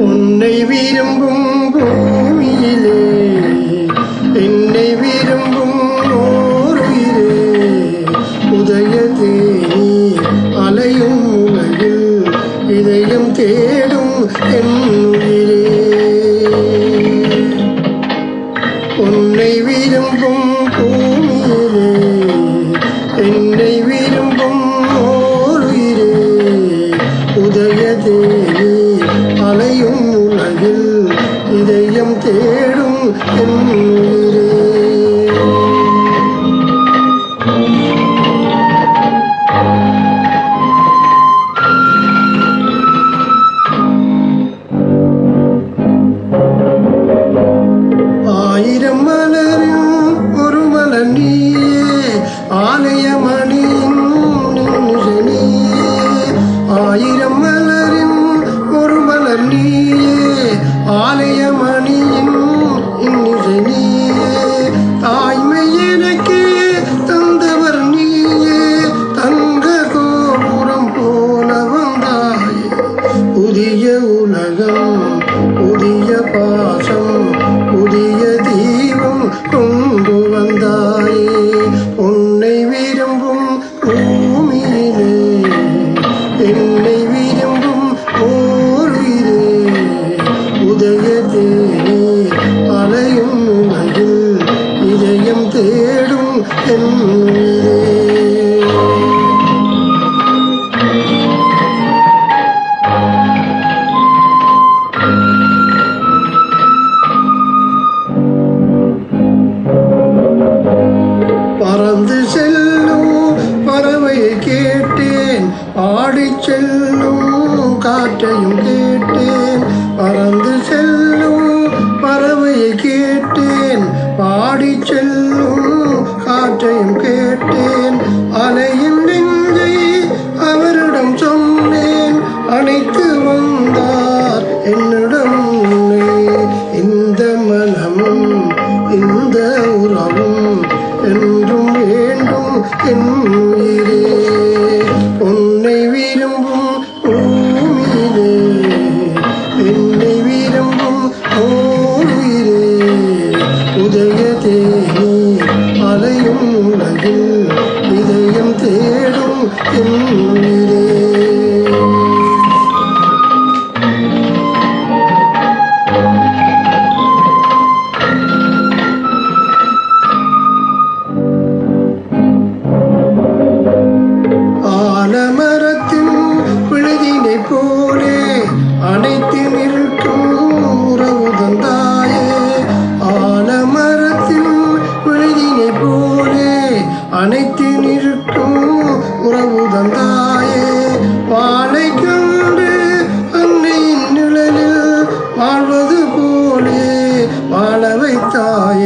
உன்னை விரும்பும் பூமியிலே என்னை விரும்பும் ஓருயிரே உதயத்தே நீ அலையும் உலகில் இதயம் தேடும் என் உயிரே உன்னை விரும்பும் பூமியிலே என்னை விரும்பும் ஓருயிரே உதயத்தே நீ அலையும் உலகில் இதயம் தேடும் என் உயிரே ஆயிரம் மலரின் ஒரு மலர் நீயே ஆலயமணியின் நீயே ஆயிரம் மலரின் ஒரு மலர் நீயே ஆலயமணியின் இன்னிசை நீயே தாய்மை எனக்கு தந்தவர் நீயே தங்க கோபுரம் போல வந்தாயே புதிய உலகம் புதிய பாசம் புதிய தீபம் கொண்டு வந்தாயே உன்னை விரும்பும் பூமியிலே என்னை விரும்பும் ஓருயிரே உதயத்தே நீ அலையும் உலகில் இதயம் தேடும் என் உயிரே பறந்து செல்லும் பறவையை கேட்டேன் ஆடிச் செல்லும் காற்றையும் கேட்டேன் பறந்து செல்லும் பறவையை கேட்டேன் பாடிச் செல்லும் காற்றையும் கேட்டேன் அலையின் நெஞ்சை அவரிடம் சொன்னேன் அணைத்து வந்தார் என்னிடம் இந்த மனமும் இந்த உறவும் என்றும் வேண்டும் என் உயிரே உன்னை விரும்பும் பூமியிலே என்னை விரும்பும் ஓருயிரே உதயத்தே நீ அலையும் உலகில் இதயம் தேடும் என் உயிரே ஆலமரத்தின் விழுதினை போலே அனைத்து நிற்கும் உறவு தந்தாயே ஆலமரத்தின் விழுதினை போலே அனைத்து நிற்கும் உறவு தந்தாயே வாழை கண்டு அன்னையின் நிழலில் வாழ்வது போலே வாழ வைத்தாயே